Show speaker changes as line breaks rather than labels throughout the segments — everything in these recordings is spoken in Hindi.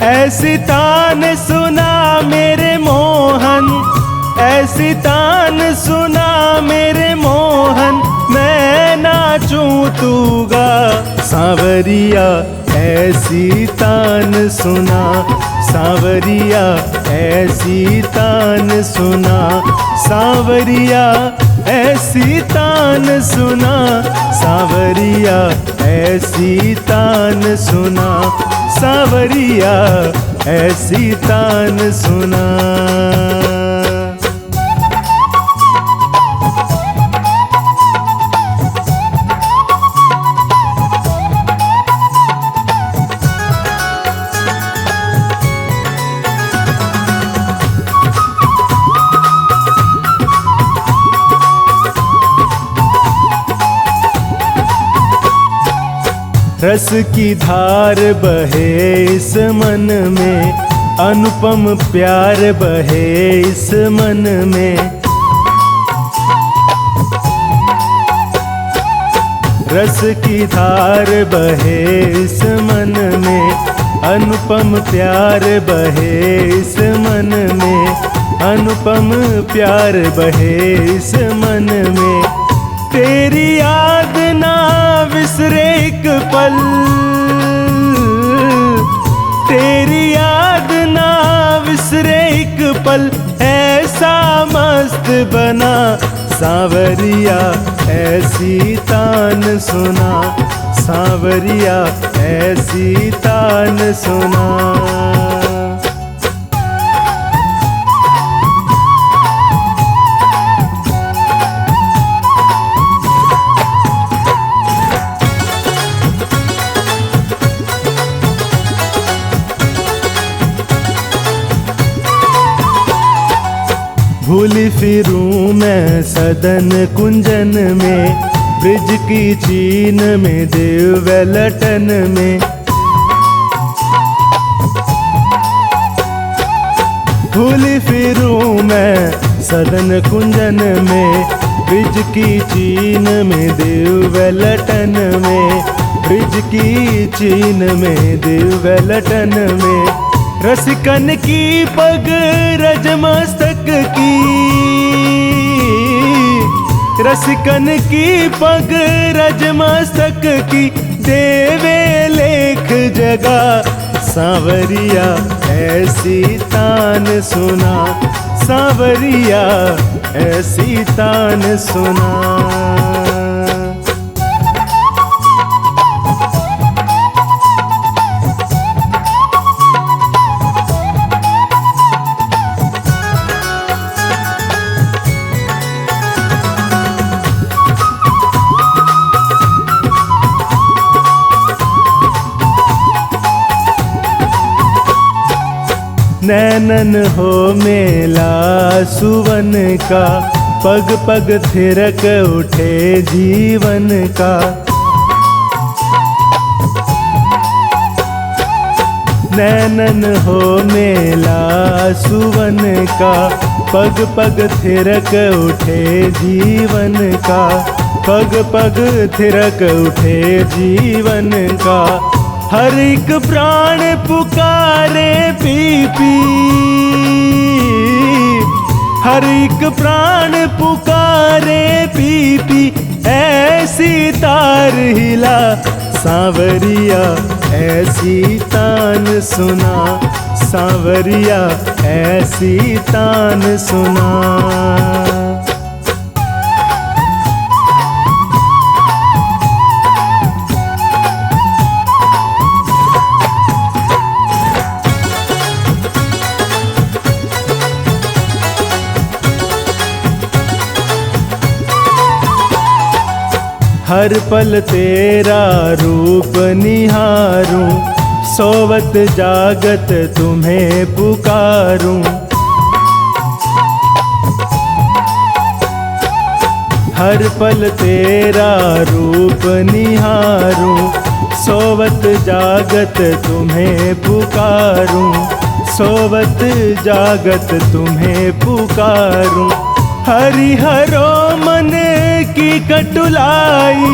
ऐसी तान सुना मेरे मोहन, ऐसी तान सुना मेरे मोहन, मैं नाचूं तू गा सांवरिया। ऐसी तान सुना सांवरिया, ऐसी तान सुना सांवरिया, ऐसी तान सुना सांवरिया, ऐसी तान सुना सांवरिया, ऐसी तान सुना। रस की धार बहे इस मन में, अनुपम प्यार बहे इस मन में। रस की धार बहे इस मन में, अनुपम प्यार बहे इस मन में, अनुपम प्यार बहे इस मन में। तेरी याद ना विसरे एक पल, तेरी याद ना विसरे एक पल, ऐसा मस्त बना सांवरिया। ऐसी तान सुना सांवरिया, ऐसी तान सुना। भूली फिरूं मैं सदन कुंजन में, ब्रिज की चीन में दिव्य लटन में। भूली फिरूं मैं सदन कुंजन में, ब्रिज की चीन में दिव्य लटन में, ब्रिज की चीन में दिव्य लटन में। रसिकन की पग रज मस्तक की, रसिकन की पग रज मस्तक की, देवे लेख जगा सांवरिया। ऐसी तान सुना सांवरिया, ऐसी तान सुना। नैनन हो मेला सुवन का, पग पग थिरक उठे जीवन का। नैनन हो मेला सुवन का, पग पग थिरक उठे जीवन का, पग पग थिरक उठे जीवन का। हर एक प्राण पुकारे पी पी, हर एक प्राण पुकारे पी पी, ऐसी तार हिला सांवरिया। ऐसी तान सुना सांवरिया, ऐसी तान सुना। हर पल तेरा रूप निहारूं, सोवत जागत तुम्हें पुकारूं। हर पल तेरा रूप निहारूं, सोवत जागत तुम्हें पुकारूं, सोवत जागत तुम्हें पुकारूं। हरिहरो मन की कटुलाई,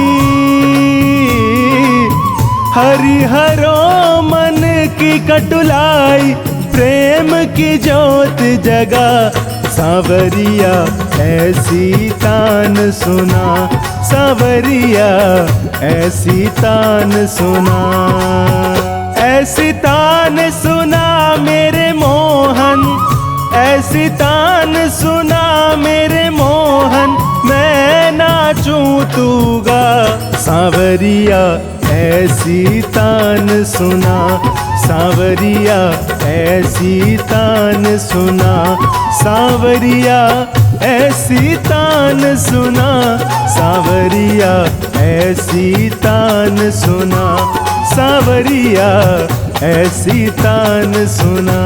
हरिहरो मन की कटुलाई प्रेम की ज्योत जगा। सांवरिया ऐसी तान सुना, सांवरिया ऐसी तान सुना। ऐसी तान सुना मेरे मोहन, ऐसी तान सुना मेरे मोहन, मैं नाचूं तू गा। सांवरिया ऐसी तान सुना, सांवरिया ऐसी तान सुना। सांवरिया ऐसी तान सुना, सांवरिया ऐसी तान सुना। सांवरिया ऐसी तान सुना।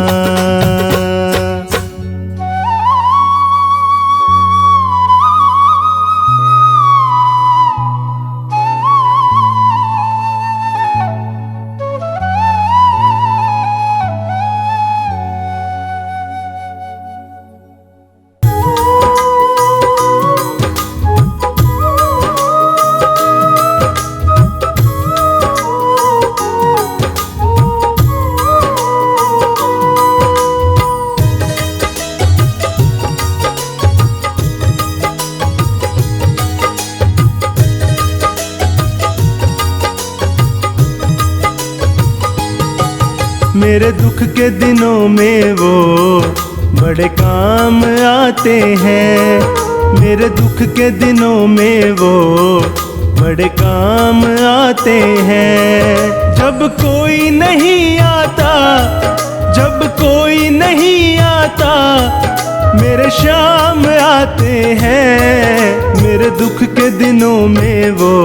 मेरे दुख के दिनों में वो बड़े काम आते हैं। मेरे दुख के दिनों में वो बड़े काम आते हैं। जब कोई नहीं आता, जब कोई नहीं आता, मेरे शाम आते हैं। मेरे दुख के दिनों में वो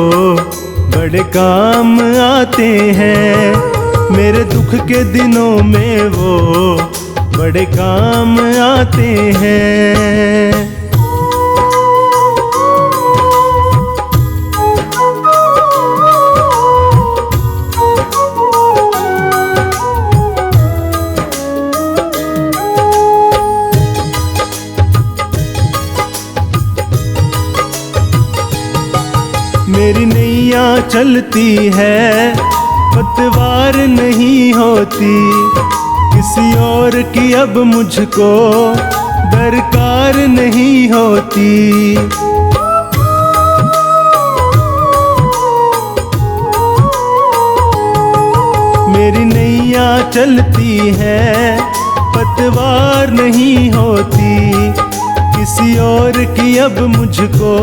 बड़े काम आते हैं। मेरे दुख के दिनों में वो बड़े काम आते हैं। मेरी नैया चलती है, पतवार नहीं होती, किसी और की अब मुझको दरकार नहीं होती। मेरी नैया चलती है, पतवार नहीं होती, किसी और की अब मुझको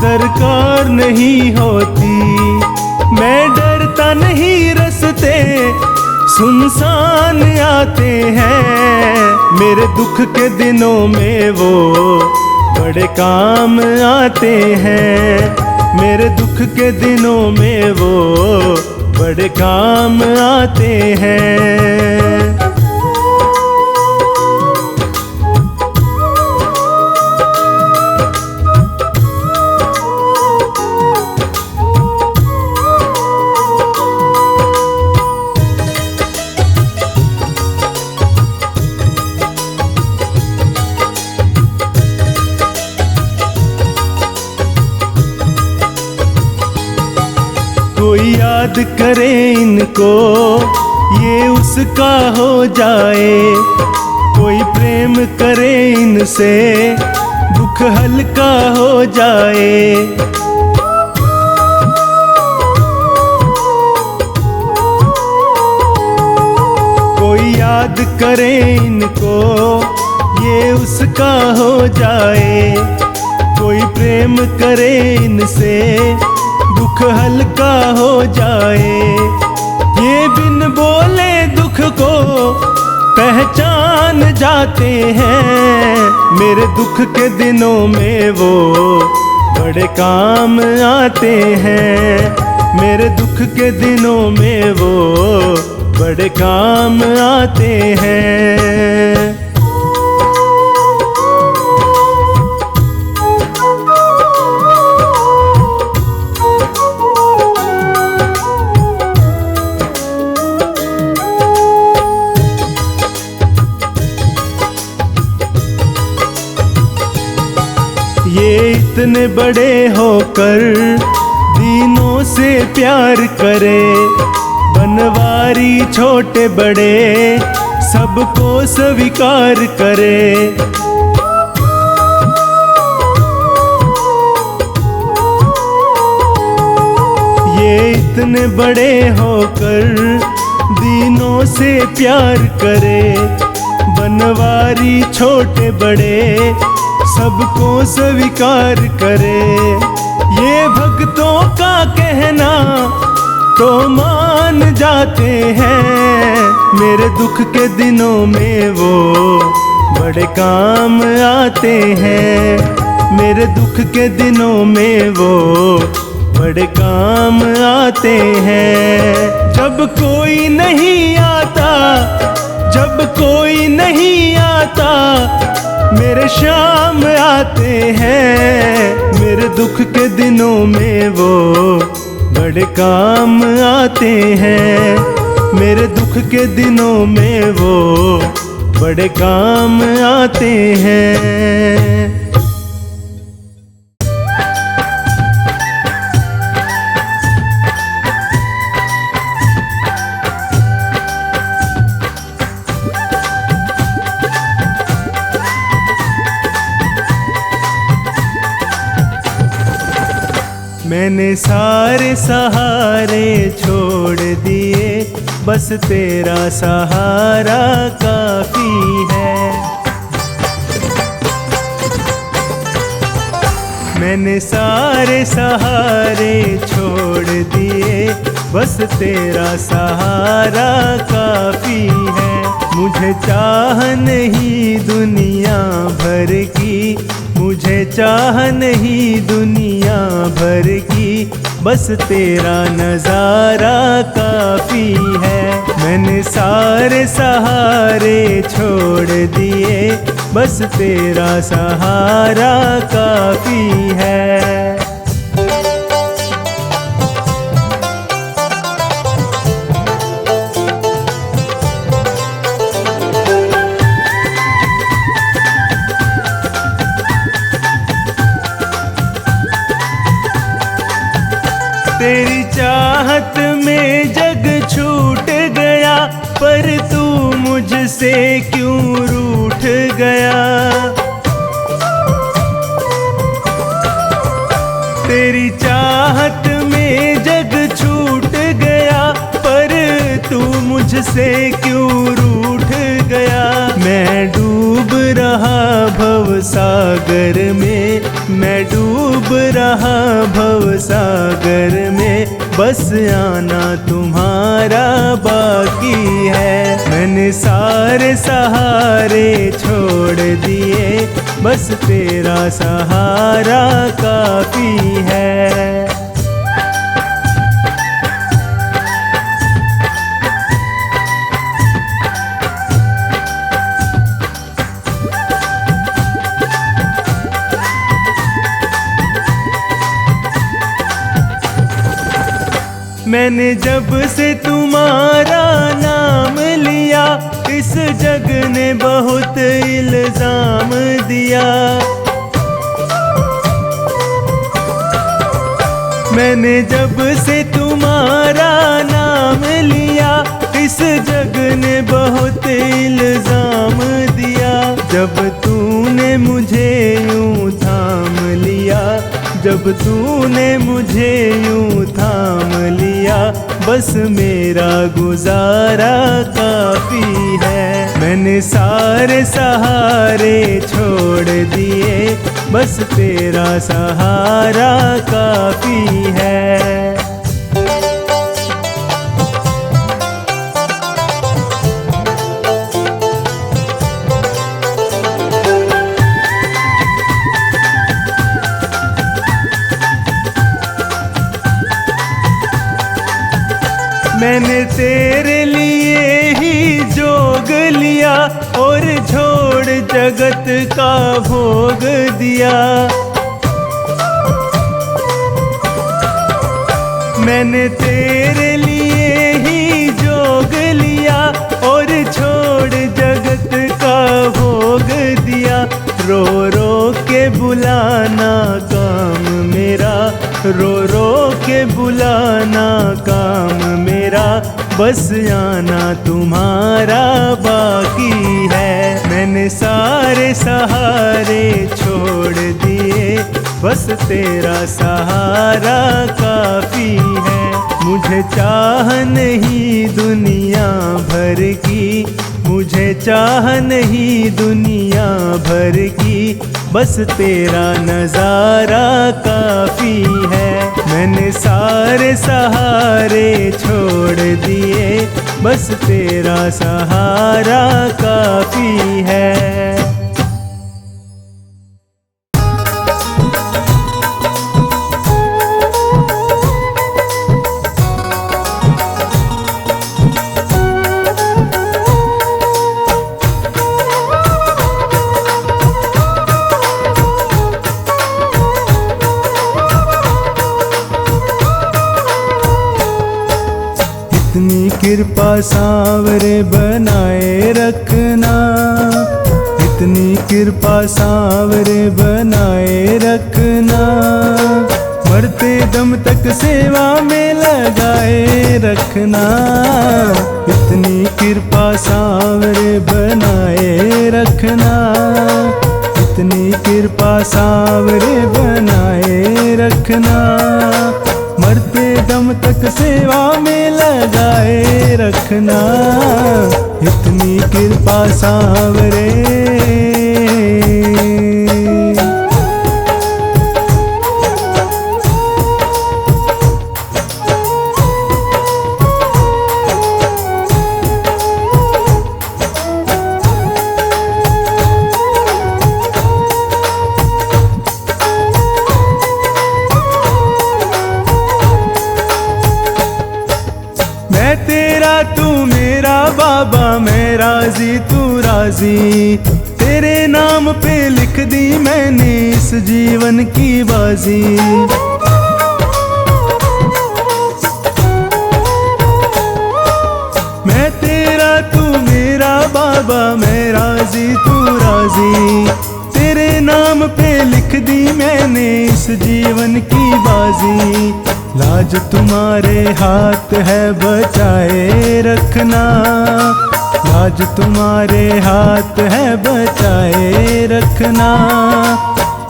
दरकार नहीं होती। मैं डरता नहीं, रस्ते सुनसान आते हैं। मेरे दुख के दिनों में वो बड़े काम आते हैं। मेरे दुख के दिनों में वो बड़े काम आते हैं। कोई याद करे इनको, ये उसका हो जाए। कोई प्रेम करे इनसे, दुख हल्का हो जाए। कोई याद करे इनको, ये उसका हो जाए। कोई प्रेम करे इनसे, दुख हल्का हो जाए। ये बिन बोले दुख को पहचान जाते हैं। मेरे दुख के दिनों में वो बड़े काम आते हैं। मेरे दुख के दिनों में वो बड़े काम आते हैं। ये इतने बड़े होकर दीनों से प्यार करे, बन बनवारी छोटे बड़े सबको स्वीकार करे। ये इतने बड़े होकर दीनों से प्यार करे। बनवारी छोटे बड़े सबको स्वीकार करे। ये भक्तों का कहना तो मान जाते हैं। मेरे दुख के दिनों में वो बड़े काम आते हैं। मेरे दुख के दिनों में वो बड़े काम आते हैं। जब कोई नहीं आता, जब कोई नहीं आता, मेरे शाम आते हैं। मेरे दुख के दिनों में वो बड़े काम आते हैं। मेरे दुख के दिनों में वो बड़े काम आते हैं। मैंने सारे सहारे छोड़ दिए, बस तेरा सहारा काफी है। मैंने सारे सहारे छोड़ दिए, बस तेरा सहारा काफी है। मुझे चाह नहीं दुनिया भर की, मुझे चाह नहीं दुनिया भर की, बस तेरा नज़ारा काफ़ी है। मैंने सारे सहारे छोड़ दिए, बस तेरा सहारा काफ़ी है। तेरी चाहत में जग छूट गया, पर तू मुझसे क्यों रूठ गया। तेरी चाहत में जग छूट गया, पर तू मुझसे क्यों रूठ गया। मैं डूब रहा भव सागर में, मैं डूब रहा भव सागर में, बस आना तुम्हारा बाकी है। मैंने सारे सहारे छोड़ दिए, बस तेरा सहारा काफी है। मैंने जब से तुम्हारा नाम लिया, इस जग ने बहुत इल्जाम दिया। मैंने जब से तुम्हारा नाम लिया, इस जग ने बहुत इल्जाम दिया। जब तूने मुझे यूं थाम लिया, जब तूने मुझे यूं थाम लिया, बस मेरा गुजारा काफी है। मैंने सारे सहारे छोड़ दिए, बस तेरा सहारा काफी है। मैंने तेरे लिए ही जोग लिया, और छोड़ जगत का भोग दिया। मैंने तेरे लिए ही जोग लिया, और छोड़ जगत का भोग दिया। रो रो के बुलाना काम मेरा, रो रो के बुलाना काम मेरा, बस आना तुम्हारा बाकी है। मैंने सारे सहारे छोड़ दिए, बस तेरा सहारा काफी है। मुझे चाह नहीं दुनिया भर की, मुझे चाह नहीं दुनिया भर की, बस तेरा नजारा काफी है। मैंने सारे सहारे छोड़ दिए, बस तेरा सहारा काफी है। इतनी कृपा सांवरे बनाए रखना, इतनी कृपा सांवरे बनाए रखना, मरते दम तक सेवा में लगाए रखना। इतनी कृपा सांवरे बनाए रखना, इतनी कृपा सांवरे बनाए रखना, मरते दम तक सेवा में लगाए रखना। इतनी कृपा सांवरे। मैं तेरा तू मेरा बाबा, मैं राजी तू राजी, तेरे नाम पे लिख दी मैंने इस जीवन की बाजी। मैं तेरा तू मेरा बाबा, मैं राजी तू राजी, तेरे नाम पे लिख दी मैंने इस जीवन की बाजी। लाज तुम्हारे हाथ है बचाए रखना, लाज तुम्हारे हाथ है बचाए रखना,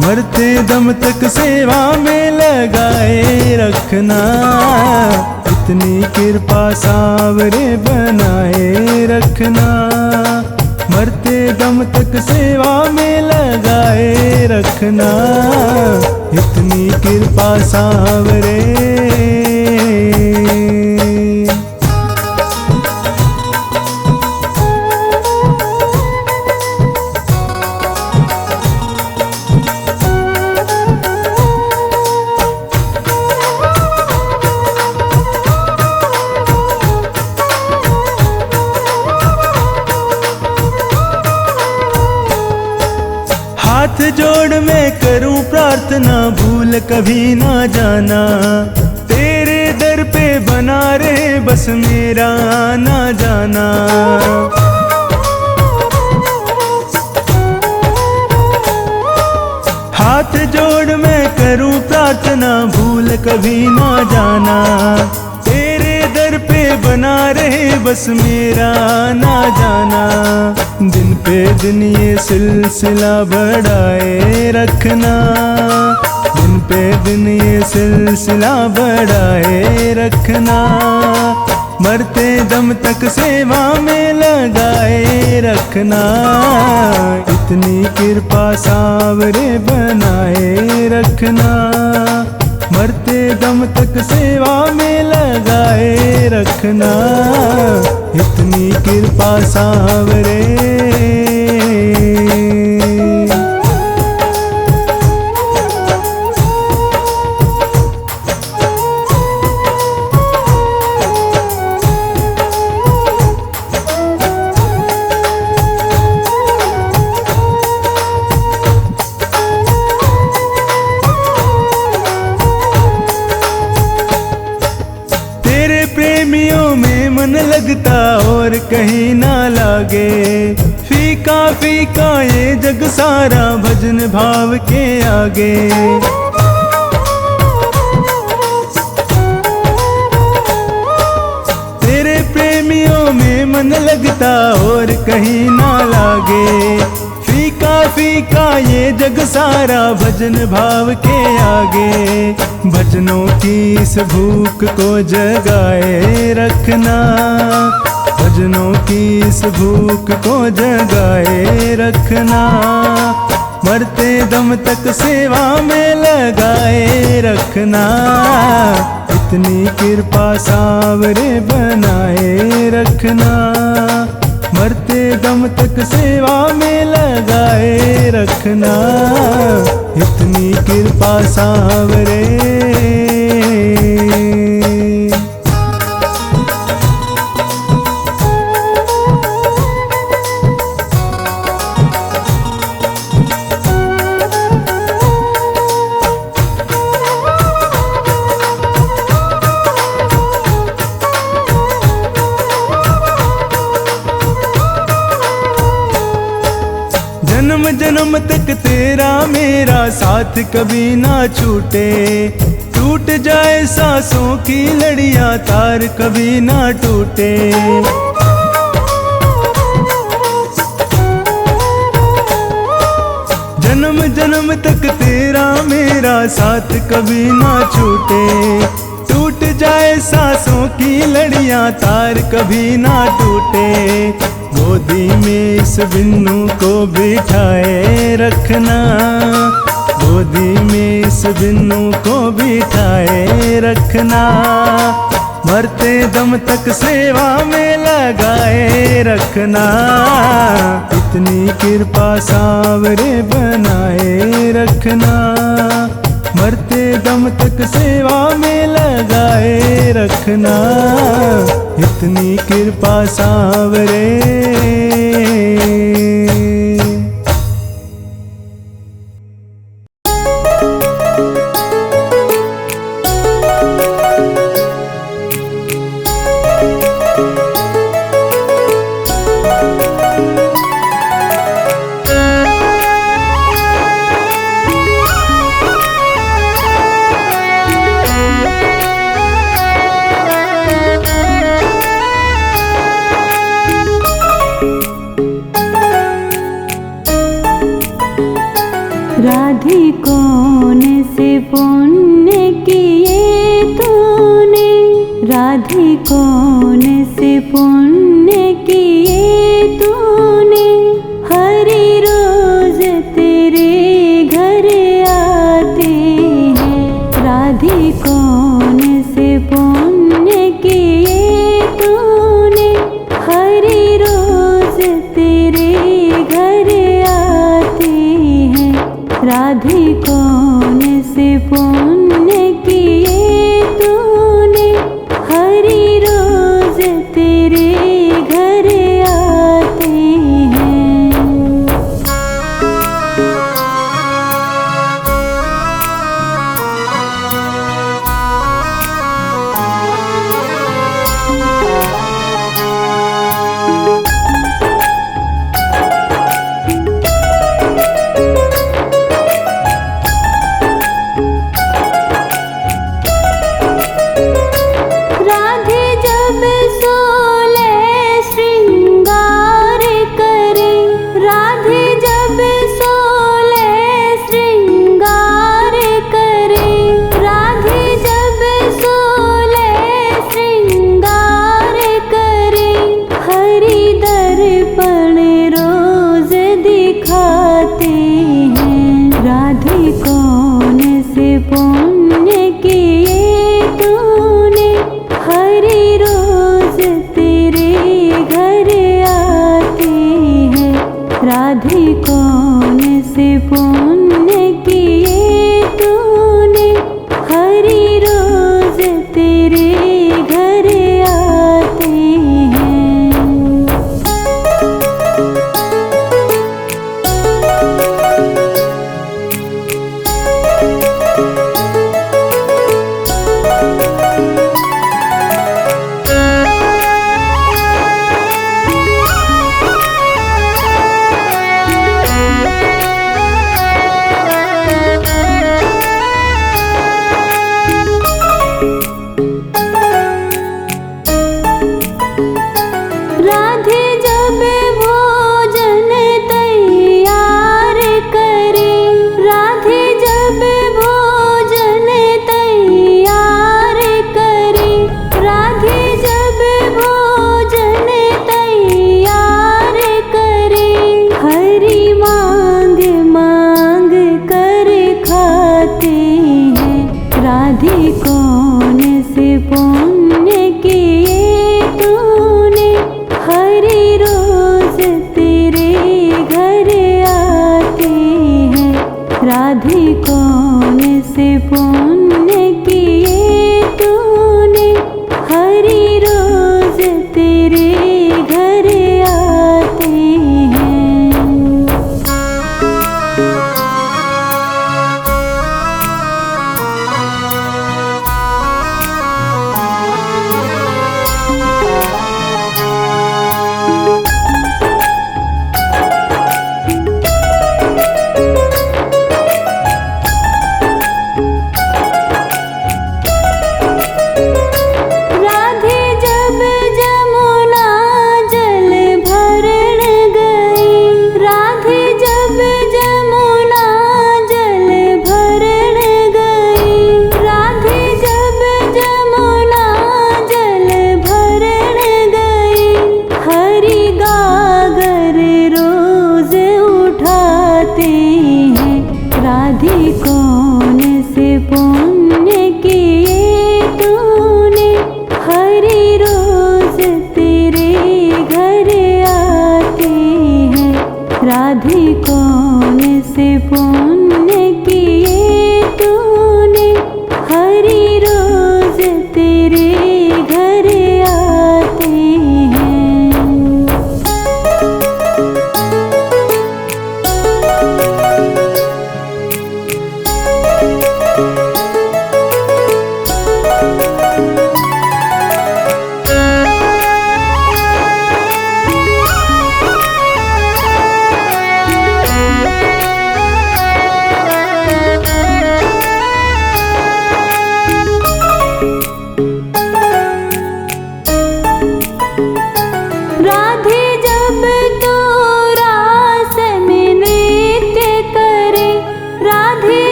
मरते दम तक सेवा में लगाए रखना। इतनी कृपा सांवरे बनाए रखना, मरते दम तक सेवा में लगाए रखना। इतनी कृपा सांवरे। हाथ जोड़ मैं करूं प्रार्थना, भूल कभी ना जाना, तेरे दर पे बना रहे बस मेरा आना जाना। हाथ जोड़ मैं करूं प्रार्थना, भूल कभी ना जाना, तेरे दर पे बना रहे बस मेरा आना जाना। दिन पे दिन ये सिलसिला बढ़ाए रखना, दिन पे दिन ये सिलसिला बढ़ाए रखना, मरते दम तक सेवा में लगाए रखना। इतनी कृपा सांवरे बनाए रखना, मरते दम तक सेवा में लगाए रखना। इतनी कृपा सांवरे। प्रेमियों में मन लगता और कहीं ना लागे, फीका फीका ये जग सारा भजन भाव के आगे। तेरे मन लगता और कहीं ना लागे। फीका फीका ये जग सारा भजन भाव के आगे। भजनों की इस भूख को जगाए रखना, भजनों की इस भूख को जगाए रखना। मरते दम तक सेवा में लगाए रखना। इतनी कृपा सांवरे बनाए रखना। मरते दम तक सेवा में लगाए रखना। इतनी कृपा सांवरे। जन्म जन्म तक तेरा मेरा साथ कभी ना छूटे। टूट जाए सांसों की लड़ियां तार कभी ना टूटे। जन्म जन्म तक तेरा मेरा साथ कभी ना छूटे। टूट जाए सांसों की लड़ियां तार कभी ना टूटे। गोदी में इस बिन्नू को बिठाए रखना। गोदी में इस बिन्नू को बिठाए रखना। मरते दम तक सेवा में लगाए रखना। इतनी कृपा सांवरे बनाए रखना। मरते दम तक सेवा में लगाए रखना। इतनी कृपा सांवरे।
राधिकों से पुण्य किए तूने। राधिकों से पुण्य किए तूने। हरि रोज तेरे घर आते हैं। राधिकों से पुण्य किए तूने। हरि रोज तेरे घर आते हैं। राधिकों से पुण्य किए तूने। हरि रोज तेरे घर आते हैं।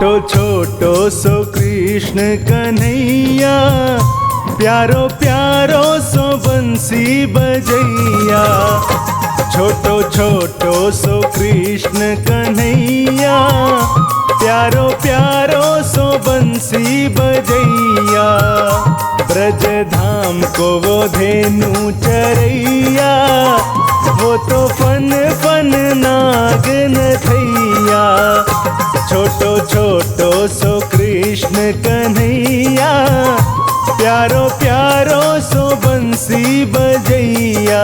छोटो छोटो सो कृष्ण कन्हैया, प्यारो प्यारो सो बंसी बजैया। छोटो छोटो सो कृष्ण कन्हैया, प्यारो प्यारो सो बंसी बजैया। ब्रज धाम को वो धेनु चरैया, वो तो फन फन नाग नथैया। छोटो छोटो सो कृष्ण कन्हैया, प्यारो प्यारो सो बंसी बजैया।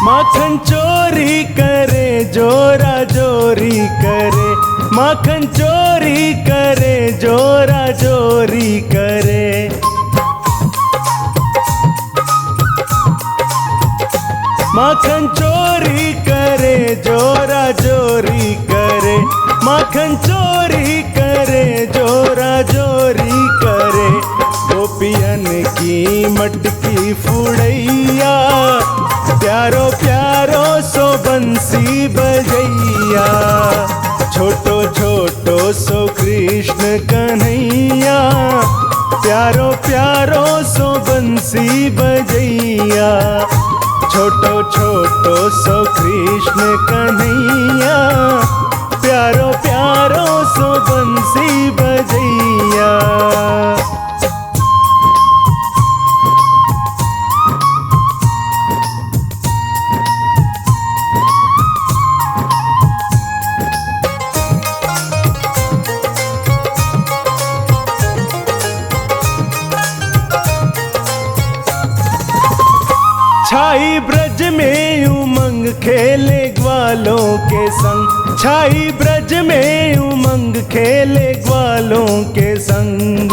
माखन चोरी करे जोरा जोरी करे, माखन चोरी करे जोरा जोरी करे। माखन चोरी करे जोरा जोरी करे, माखन चोरी करे जोरा जोरी करे। गोपियन की मटकी फुड़ैया, प्यारो प्यारो सो बंसी बजैया। छोटो छोटो सो कृष्ण कन्हैया, प्यारो प्यारो सो बंसी बजैया। छोटो छोटो सो कृष्ण कन्हैया, प्यारो प्यारो सो बंसी बजैया। छाई ब्रज में उमंग खेले ग्वालों के संग, छाई ब्रज में उमंग खेले ग्वालों के संग।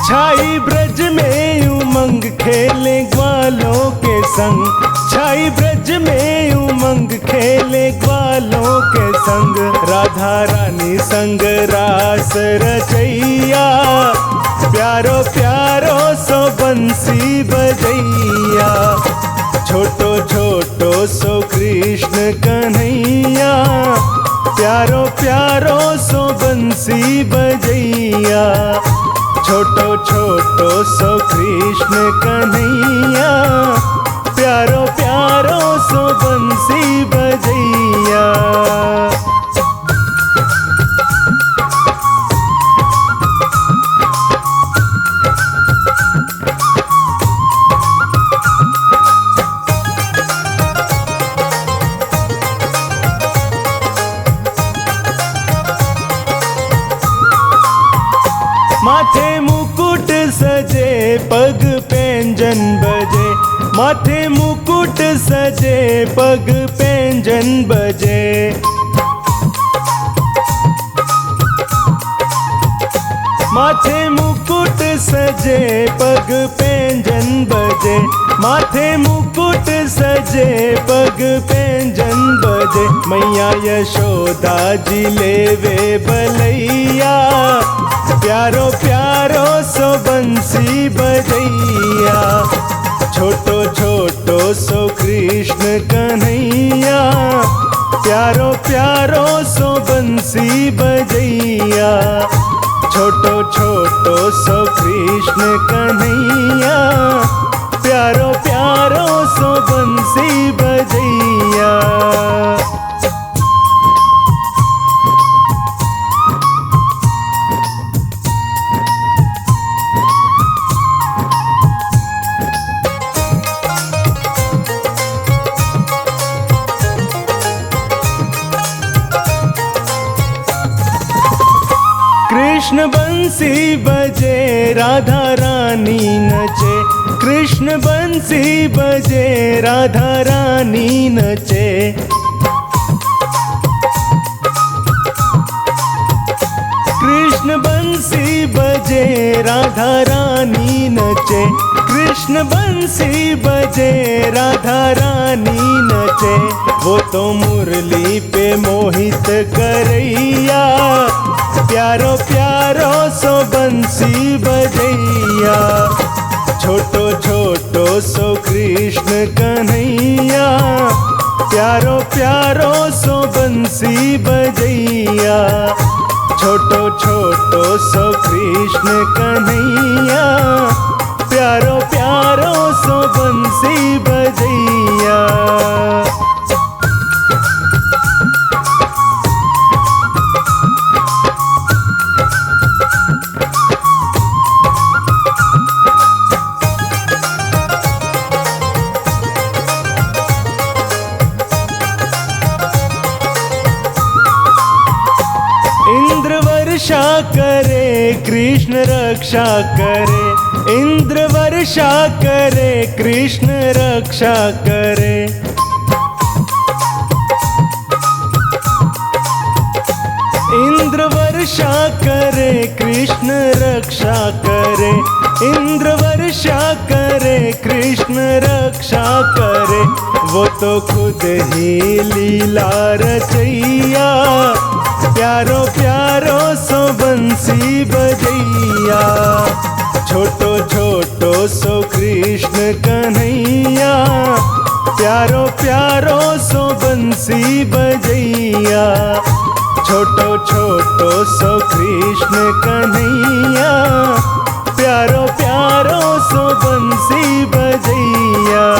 छाई ब्रज में उमंग खेले ग्वालों के संग, छाई ब्रज में उमंग खेले ग्वालों के संग। राधा रानी संग रास रचैया, प्यारो प्यारो सो बंसी बजैया। छोटो छोटो सो कृष्ण कन्हैया, प्यारो प्यारो सो बंसी बजैया। छोटो छोटो सो कृष्ण कन्हैया, प्यारो प्यारो सो बंसी बजैया। माथे मुकुट सजे पग पैंजन बजे, माथे मुकुट सजे पग पैंजन बजे। माथे मुकुट सजे पग पैंजन बजे, माथे मुकुट सजे पग पैंजन बजे। मैया यशोदा जी लेवे बलैया, प्यारो प्यारो सो बंसी बजैया। छोटो छोटो सो कृष्ण कन्हैया, प्यारो प्यारो सो बंसी बजैया। छोटो छोटो सो कृष्ण कन्हैया, प्यारो प्यारो सो बंसी बजैया। कृष्ण बंसी बजे राधा रानी नचे, कृष्ण बंसी बजे राधा रानी नचे। कृष्ण कृष्ण बंसी बजे राधा रानी नचे, कृष्ण बंसी बजे राधा रानी नचे। वो तो मुरली पे मोहित करैया, प्यारो प्यारो सो बंसी बजैया। छोटो छोटो सो कृष्ण कन्हैया, प्यारो प्यारो सो बंसी बजैया। छोटो छोटो सो कृष्ण कन्हैया, प्यारो प्यारो सो बंसी बजैया। इंद्र वर्षा करे कृष्ण रक्षा करे, इंद्र वर्षा करे कृष्ण रक्षा करे। इंद्र वर्षा करे कृष्ण रक्षा करे, इंद्र वर्षा करे कृष्ण रक्षा करे। वो तो खुद ही लीला रचैया, प्यारो प्यारो सो बंसी बजैया। छोटो छोटो सो कृष्ण कन्हैया, प्यारो प्यारो सो बंसी बजैया। छोटो छोटो सो कृष्ण कन्हैया, प्यारो प्यारो सो बंसी बजैया।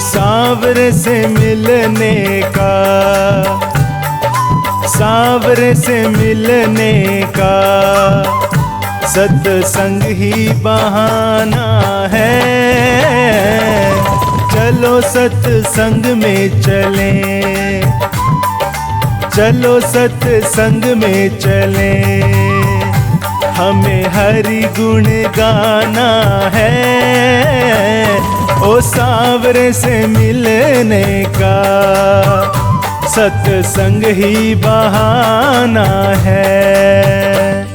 सांवरे से मिलने का, सांवरे से मिलने का सत्संग ही बहाना है। चलो सत्संग में चलें, चलो सत्संग में चलें। हमें हरि गुण गाना है, ओ सांवरे से मिलने का सत्संग ही बहाना है।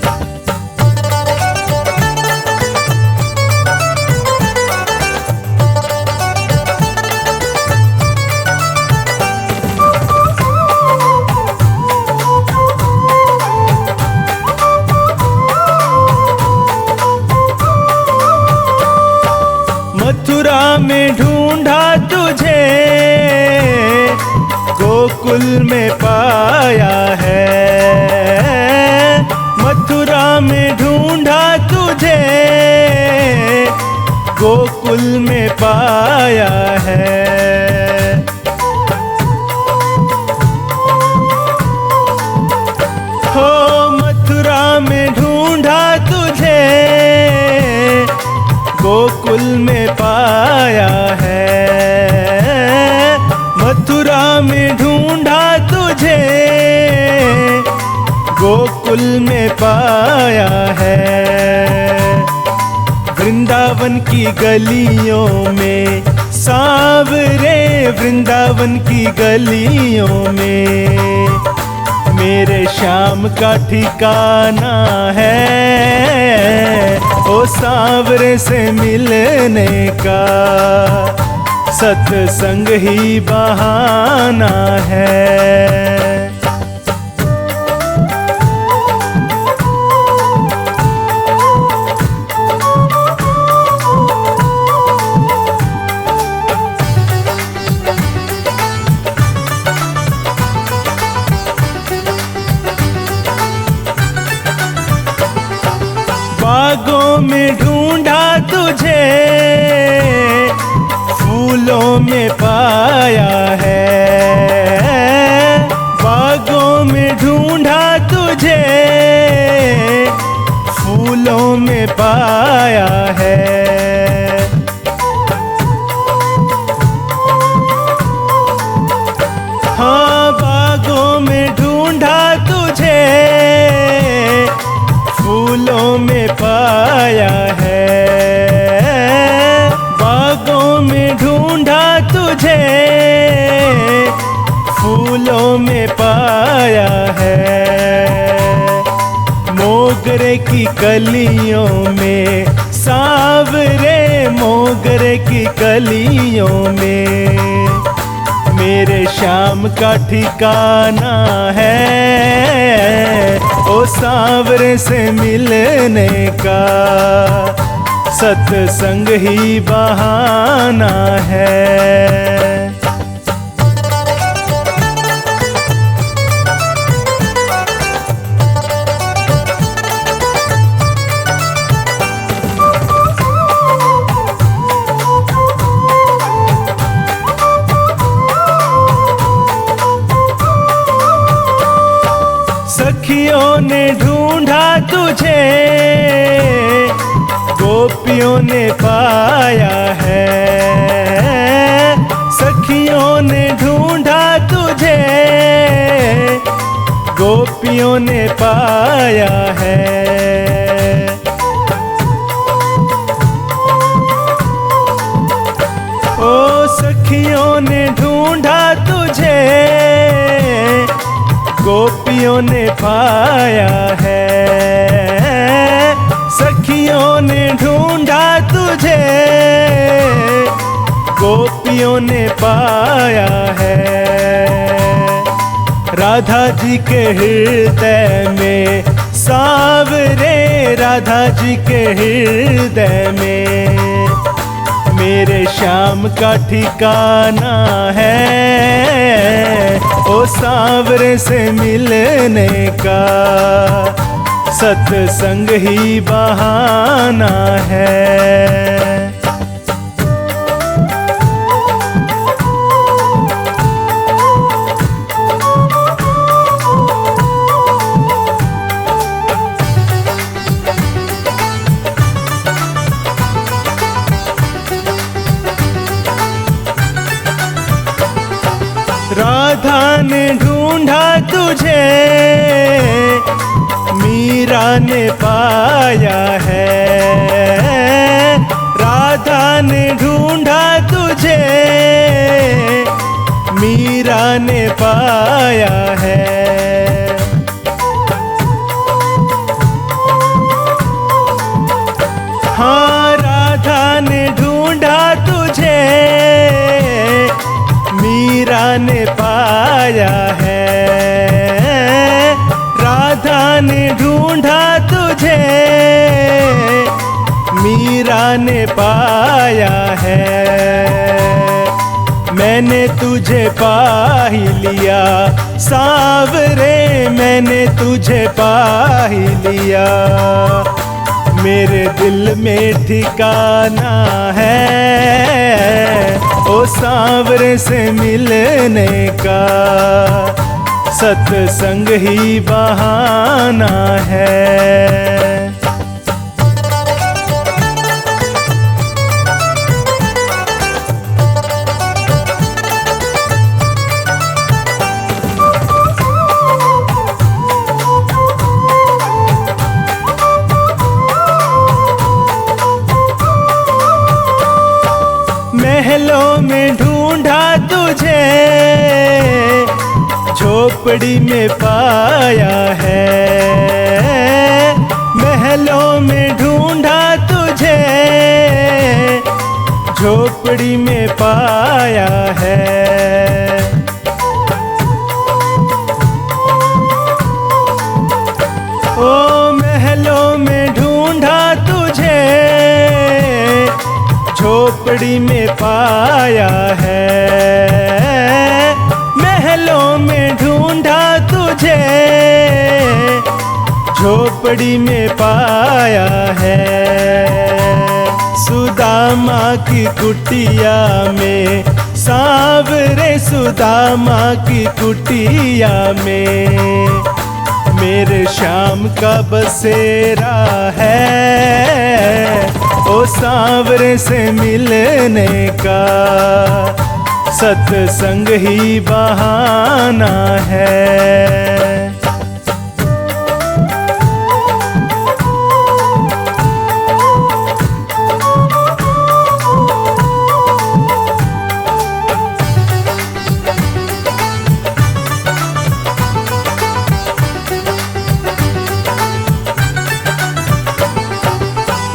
मथुरा में ढूंढा तुझे, गोकुल में पाया है। मथुरा में ढूंढा तुझे, गोकुल में पाया है। हो मथुरा में ढूंढा तुझे, गोकुल में पाया है। मथुरा में ढूंढा तुझे, गोकुल में पाया है। वृंदावन की गलियों में सांवरे, वृंदावन की गलियों में मेरे श्याम का ठिकाना है। ओ सांवरे से मिलने का सत्संग ही बहाना है। बागों में ढूंढा तुझे, फूलों में पाया है। बागों में ढूंढा तुझे, फूलों में पाया है। पाया है। बागों में ढूंढा तुझे, फूलों में पाया है। मोगरे की कलियों में, सांवरे मोगरे की कलियों में मेरे श्याम का ठिकाना है। ओ सांवरे से मिलने का सत्संग ही बहाना है। सखियों ने ढूंढा तुझे, गोपियों ने पाया है। सखियों ने ढूंढा तुझे, गोपियों ने पाया है। ओ सखियों ने ढूंढा तुझे, गोपियों ने पाया है। सखियों ने ढूंढा तुझे, गोपियों ने पाया है। राधा जी के हृदय में, सांवरे राधा जी के हृदय में मेरे श्याम का ठिकाना है। ओ सांवरे से मिलने का सत्संग ही बहाना है। राधा ने ढूंढा तुझे, मीरा ने पाया है। राधा ने ढूंढा तुझे, मीरा ने पाया है। हाँ राधा ने ढूंढा तुझे, मीरा ने पाया है। राधा ने ढूंढा तुझे, मीरा ने पाया है। मैंने तुझे पा ही लिया सांवरे, मैंने तुझे पा ही लिया। मेरे दिल में ठिकाना है। ओ सांवरे से मिलने का सत्संग ही बहाना है। महलों में ढूंढा तुझे, झोपड़ी में पाया है। महलों में ढूंढा तुझे, झोपड़ी में पाया है। ओ महलों में ढूंढा तुझे, झोपड़ी में पाया है। महलों में ढूंढा तुझे, झोपड़ी में पाया है। सुदामा की कुटिया में, सांवरे सुदामा की कुटिया में मेरे श्याम का बसेरा है। ओ सांवरे से मिलने का सत्संग ही बहाना है।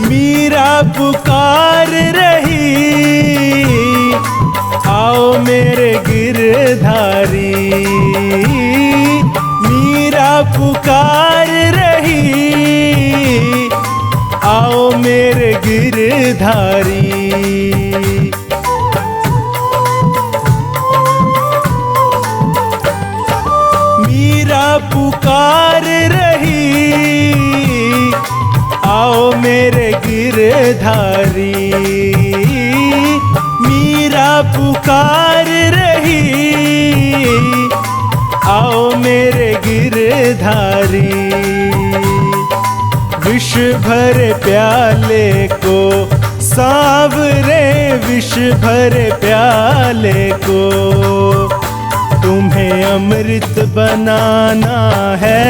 मीरा पुकार रही, आओ मेरे गिरधारी। मीरा पुकार रही, आओ मेरे गिरधारी। मीरा पुकार रही, आओ मेरे गिरधारी। मीरा पुकार रही, आओ मेरे गिरधारी। विष भरे प्याले को सांवरे, विष भरे प्याले को तुम्हें अमृत बनाना है।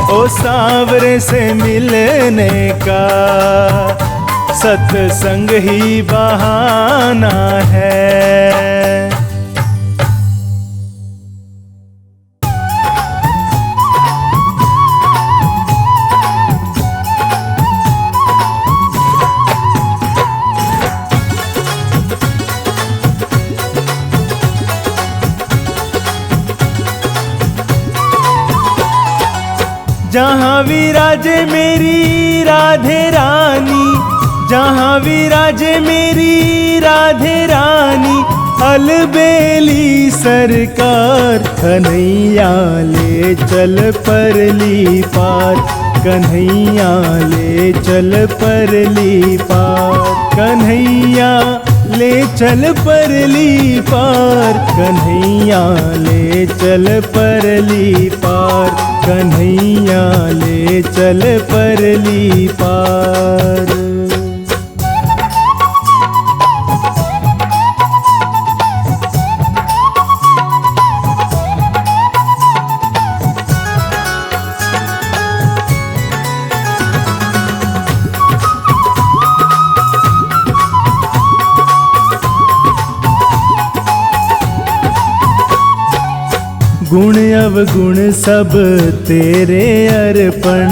ओ सांवरे से मिलने का सत्संग ही बहाना है। जहाँ विराजे मेरी राधे रानी, जहाँ विराजे मेरी राधे रानी, अलबेली सरकार। कन्हैया ले चल परली पार, कन्हैया ले चल परली पार। कन्हैया ले चल परली पार, कन्हैया ले चल परली पार। कन्हैया ले चल परली पार। गुण अवगुण सब तेरे अर्पण,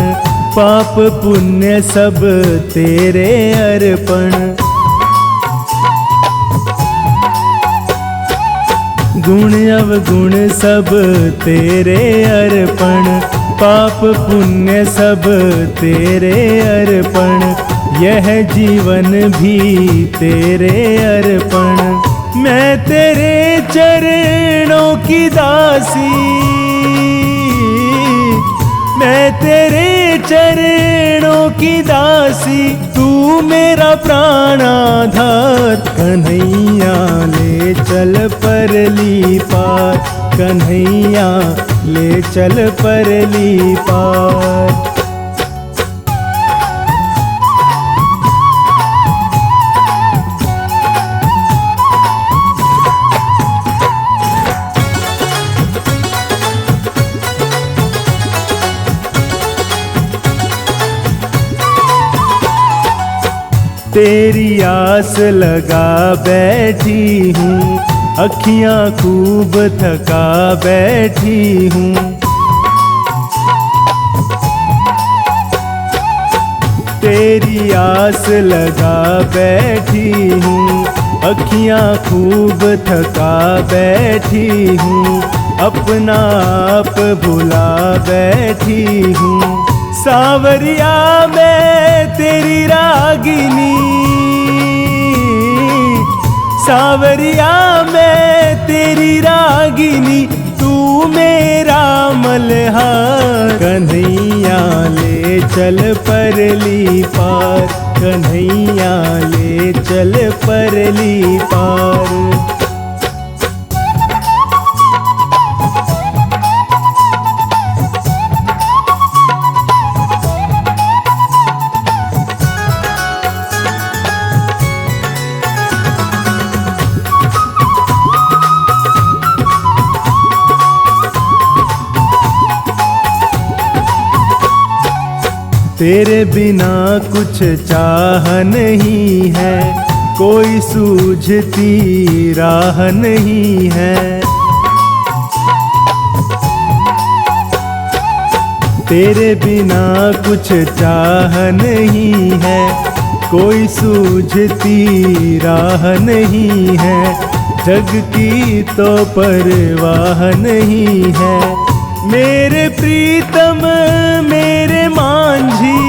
पाप पुण्य सब तेरे अर्पण। गुण अवगुण सब तेरे अर्पण, पाप पुण्य सब तेरे अर्पण। यह जीवन भी तेरे अर्पण। मैं तेरे चरणों की दासी, मैं तेरे चरणों की दासी। तू मेरा प्राणाधार। कन्हैया ले चल परली पार, कन्हैया ले चल परली पार। तेरी आस लगा बैठी हूँ, अखियाँ खूब थका बैठी हूँ। तेरी आस लगा बैठी हूँ, अखियाँ खूब थका बैठी हूँ। अपना आप भुला बैठी हूँ। सांवरिया मैं तेरी रागिनी, सांवरिया मैं तेरी रागिनी। तू मेरा मल्हार। कन्हैया ले चल परली पार, कन्हैया ले चल परली पार। तेरे बिना कुछ चाह नहीं है, कोई सूझती राह नहीं है। तेरे बिना कुछ चाह नहीं है, कोई सूझती राह नहीं है, जग की तो परवाह नहीं है। मेरे प्रीतम मेरे मांझी,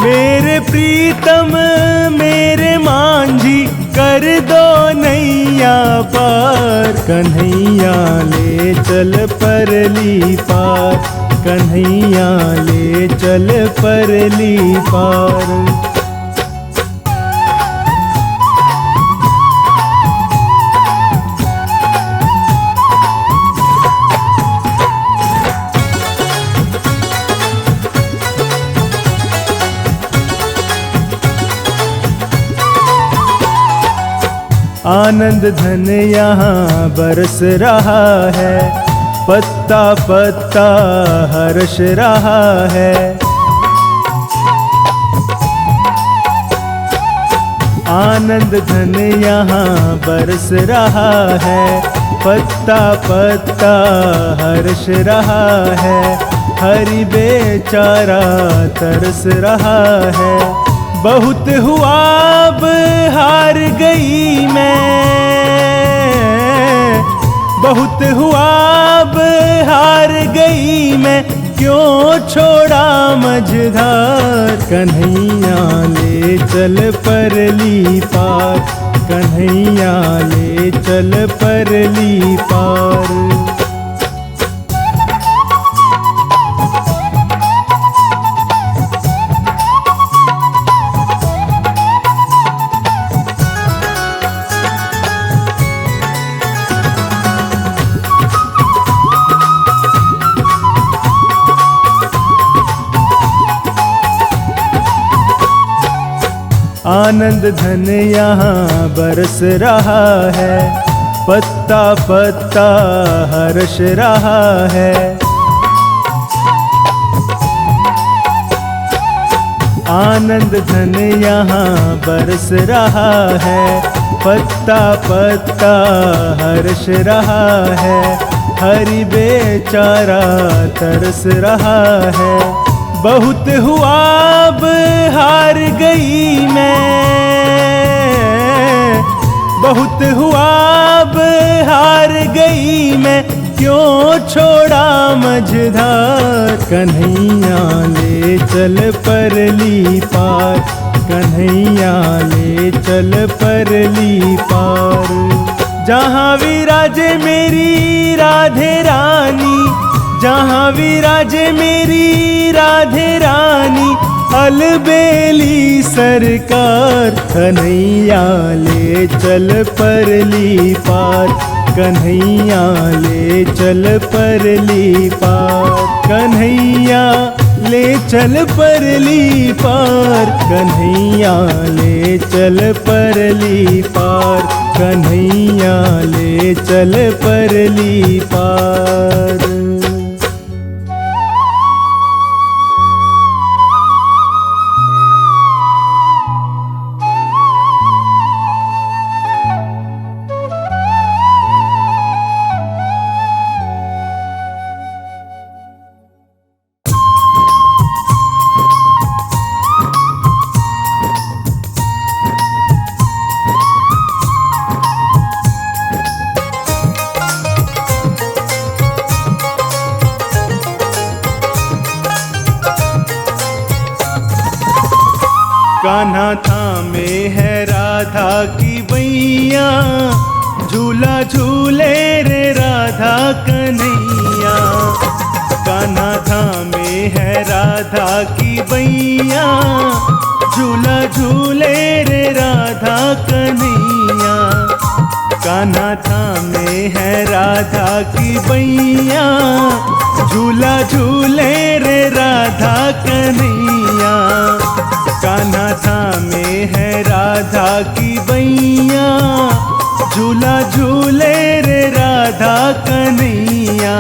मेरे प्रीतम मेरे मांझी, कर दो नैया पार। कन्हैया ले चल परली पार, कन्हैया ले चल परली पार। आनंद धन यहाँ बरस रहा है, पत्ता पत्ता हर्ष रहा है। आनंद धन यहाँ बरस रहा है, पत्ता पत्ता हर्ष रहा है। हरि बेचारा तरस रहा है, बहुत हुआ अब हार गई मैं, बहुत हुआ अब हार गई मैं, क्यों छोड़ा मझधार। कन्हैया ले चल परली पार, कन्हैया ले चल परली पार। आनंद धन यहाँ बरस रहा है, पत्ता पत्ता हर्ष रहा है। आनंद धन यहाँ बरस रहा है, पत्ता पत्ता हर्ष रहा है। हरि बेचारा तरस रहा है, बहुत हुआ अब हार गई मैं, बहुत हुआ अब हार गई मैं, क्यों छोड़ा मझधार। कन्हैया ले चल परली पार, कन्हैया ले चल परली पार। जहाँ विराजे मेरी राधे रानी, जहाँ विराजे मेरी राधे रानी, अलबेली सरकार। कन्हैया ले चल परली पार, कन्हैया ले चल परली पार। कन्हैया ले चल परली पार, कन्हैया ले चल परली पार, कन्हैया ले चल परली पार। कान्हा थामे है राधा की बैया, झूला झूले रे राधा कन्हैया। कान्हा थामे है राधा की बैया, झूला झूले रे राधा कन्हैया। कान्हा थामे है राधा की बैया, झूला झूले रे राधा कन्हैया। कान्हा थामे है राधा की बैया, झूला झूले रे राधा कन्हैया।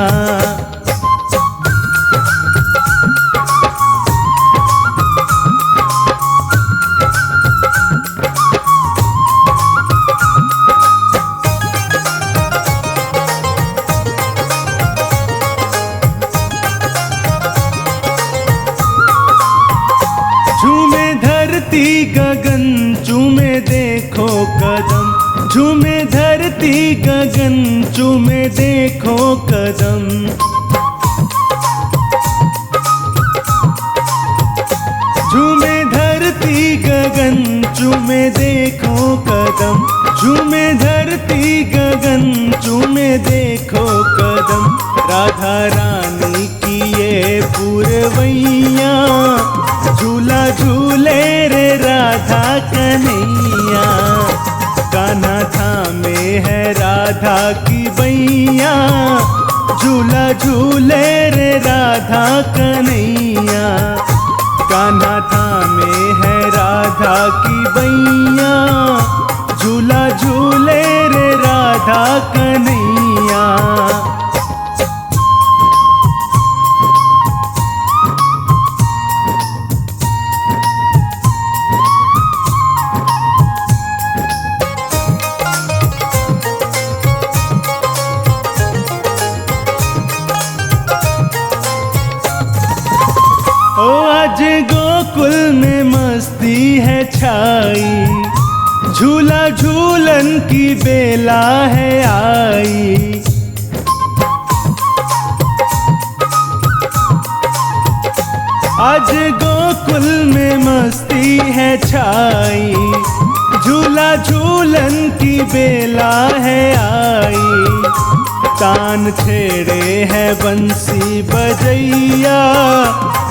धरती गगन चूमे देखो कदम, झूमे धरती गगन चूमे देखो कदम। झूमे धरती गगन चूमे देखो कदम, झूमे धरती गगन चूमे देखो कदम। राधा रानी की ये पुरवैया, झूला झूले रे राधा कन्हैया। कान्हा थामे है राधा की बैया, झूला झूले रे राधा कन्हैया। कान्हा थामे है राधा की बैया, झूला झूले रे राधा कन्हैया। ओ आज गोकुल में मस्ती है छाई, झूला झूलन की बेला है आई। आज गोकुल में मस्ती है छाई, झूला झूलन की बेला है आई। तान छेड़े है बंसी बजैया,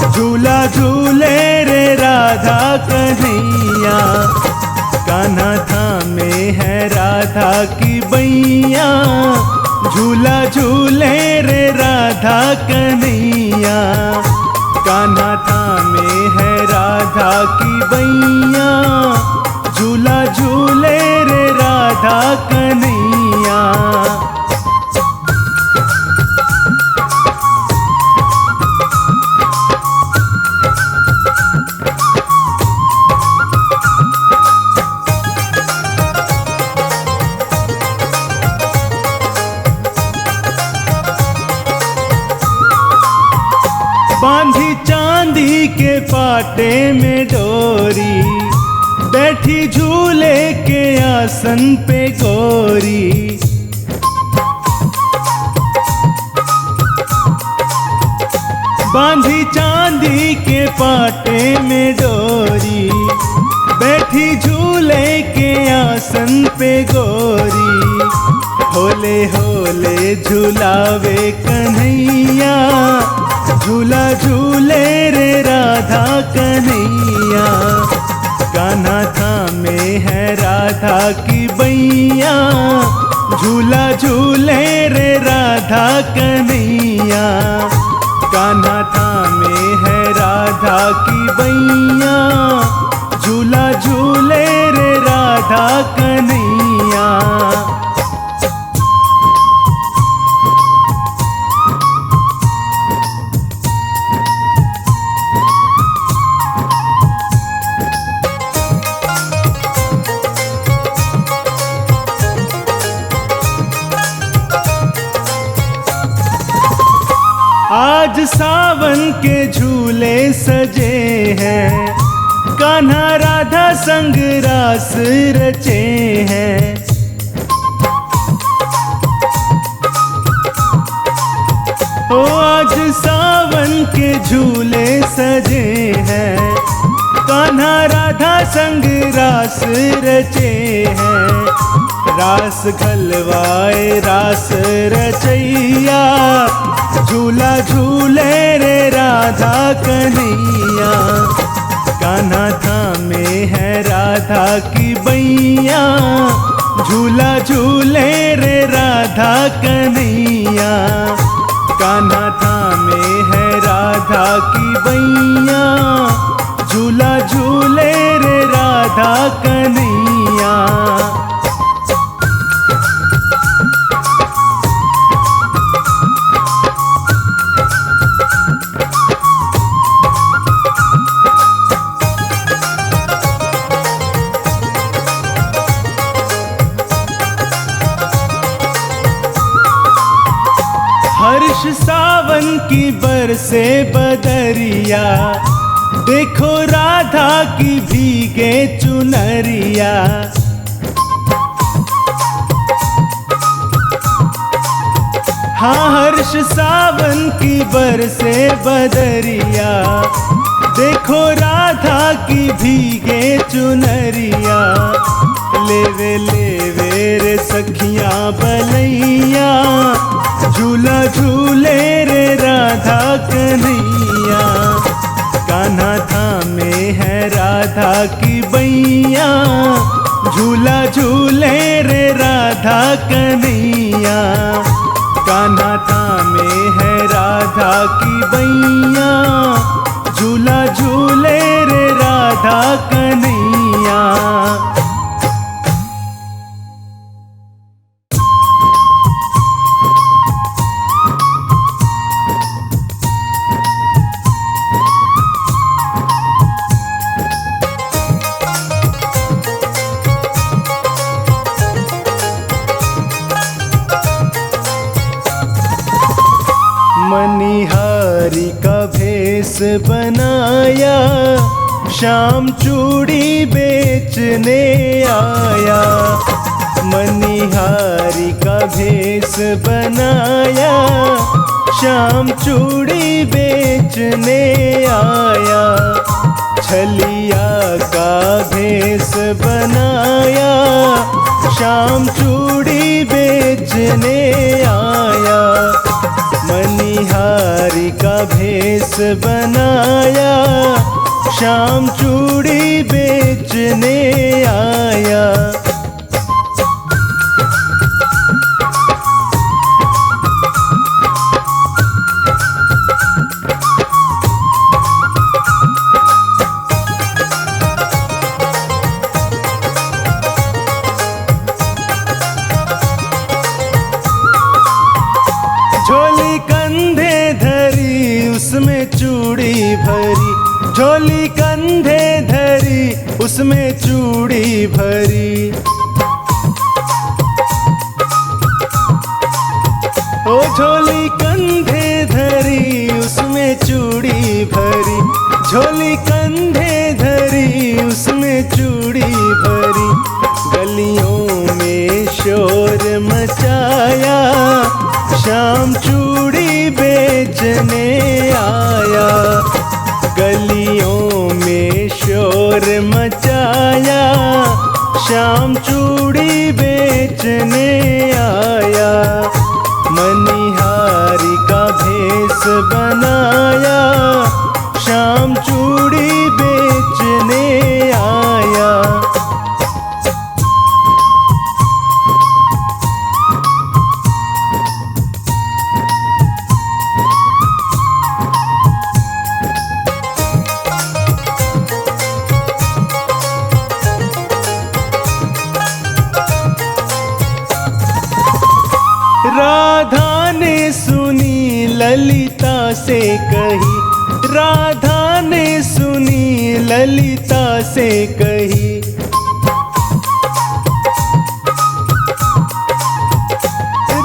झूला झूले रे राधा कन्हैया। कान्हा थामे है राधा की बैया, झूला झूले रे राधा कन्हैया। कान्हा थामे है राधा की बैया, झूला झूले रे राधा कन्हैया। बांधी चांदी के पाटे में डोरी, बैठी झूले के आसन पे गोरी। बांधी चांदी के पाटे में डोरी, बैठी झूले के आसन पे गोरी। होले होले झूलावे कन्हैया, झूला झूले रे राधा कन्हैया। कान्हा थामे है राधा की बैया, झूला झूले रे राधा कन्हैया। कान्हा थामे है राधा की बैया, झूला झूले रे राधा कन्हैया। आज सावन के झूले सजे हैं, कान्हा राधा संग रास रचे हैं। ओ आज सावन के झूले सजे हैं, कान्हा राधा संग रास रचे हैं। रास घलवाए रास रचैया, झूला झूले रे राधा कन्हैया। कान्हा थामे है राधा की बैया, झूला झूले रे राधा कन्हैया। कान्हा थामे है राधा की बैया, झूला झूले रे राधा कन्हैया। हर्ष सावन की बरसे बदरिया, देखो राधा की भीगे चुनरिया, हाँ हर्ष सावन की बरसे बदरिया। देखो राधा की भीगे चुनरिया, लेवे लेवे रे सखियां बलैया, झूला झूले रे राधा कन्हैया। कान्हा थामे है राधा की बैया, झूला झूले रे राधा कन्हैया। कान्हा थामे है राधा की बैया, झूला झूले रे राधा कन्हैया। मनिहारी का भेष बनाया, शाम चूड़ी बेचने आया। मनिहारी का भेष बनाया, शाम चूड़ी बेचने आया। छलिया का भेष बनाया, शाम चूड़ी बेचने आया। मनिहारी का भेष बनाया, शाम चूड़ी बेचने आया। झोली कंधे धरी उसमें चूड़ी भरी, झोली कंधे धरी उसमें चूड़ी भरी। ओ झोली कंधे धरी उसमें चूड़ी भरी, झोली कंधे धरी उसमें चूड़ी भरी। गलियों में शोर मचाया, शाम चूड़ी बेचने आया। गलियों में शोर मचाया, शाम चूड़ी बेचने आया। मनिहारी का भेष बनाया, शाम चूड़ी बेचने आया। राधा ने सुनी ललिता से कही, राधा ने सुनी ललिता से कही।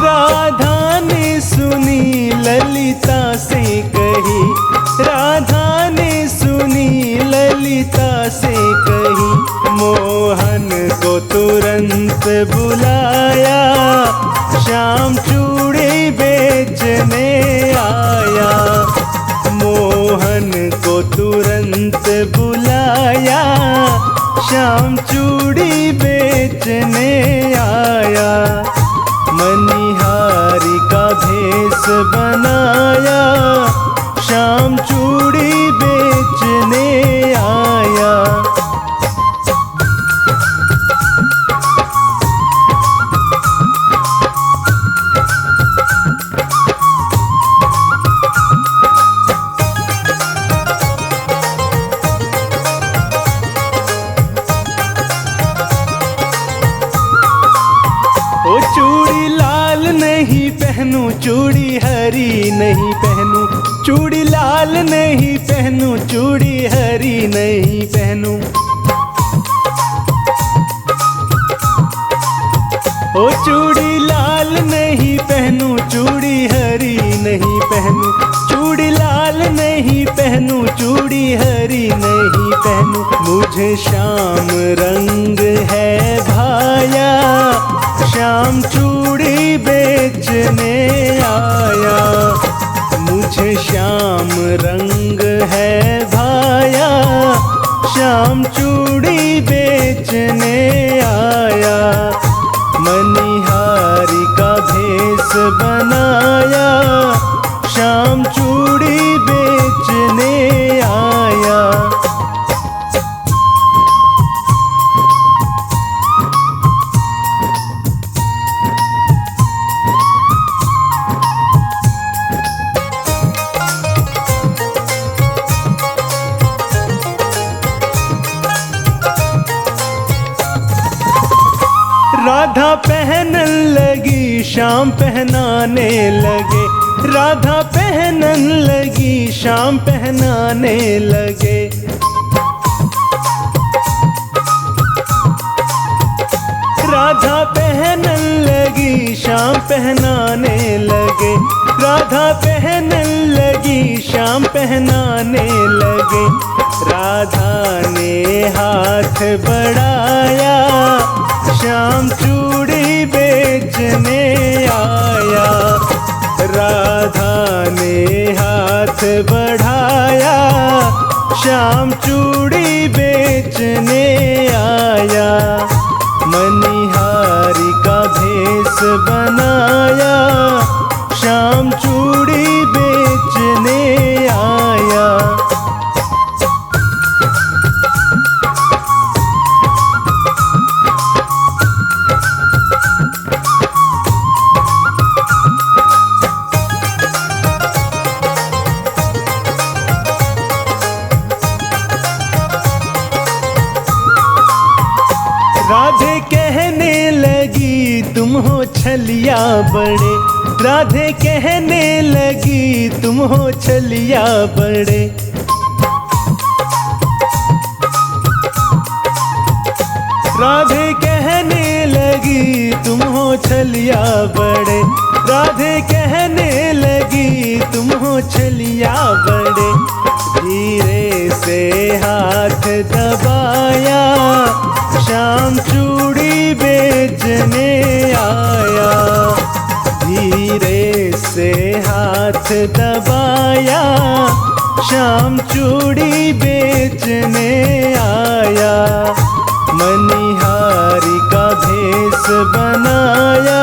राधा ने सुनी ललिता से कही, राधा ने सुनी ललिता से कही। मोहन को तुरंत बुलाया, शाम चूड़ी बेचने आया। मोहन को तुरंत बुलाया, शाम चूड़ी बेचने आया। मनिहारी का भेष बनाया, शाम चूड़ी बेचने आया। ओ चूड़ी लाल नहीं पहनूं, चूड़ी हरी नहीं पहनूं, चूड़ी लाल नहीं पहनूं, चूड़ी हरी नहीं पहनूं। ओ चूड़ी लाल नहीं पहनूं, चूड़ी हरी नहीं पहनूं, चूड़ी लाल नहीं पहनूं चूड़ी हरी नहीं पहनूं, मुझे श्याम रंग है भाया, श्याम चूड़ी बेचने आया। मुझे श्याम रंग है भाया, श्याम चूड़ी बेचने आया। मनिहारी का भेष बनाया, श्याम चूड़ी बेचने आया। राधा पहनन लगी श्याम पहनाने लगे, राधा पहनन लगी श्याम पहनाने लगे। राधा पहनन लगी श्याम पहनाने लगे, राधा पहनन लगी श्याम पहनाने लगे। राधा ने हाथ बढ़ाया, श्याम चूड़ी बेचने आया। राधा ने हाथ बढ़ाया, श्याम चूड़ी बेचने आया। मनिहारी का भेष बनाया, श्याम चूड़ी बेचने आया। राधे कहने लगी तुम हो छलिया बड़े, राधे कहने लगी तुम हो छलिया बड़े। राधे कहने लगी तुम हो छलिया बड़े, राधे कहने लगी तुम हो छलिया बड़े। धीरे से हाथ दबाया, श्याम चूड़ी बेचने आया। धीरे से हाथ दबाया, श्याम चूड़ी बेचने आया। मनिहारी का भेष बनाया,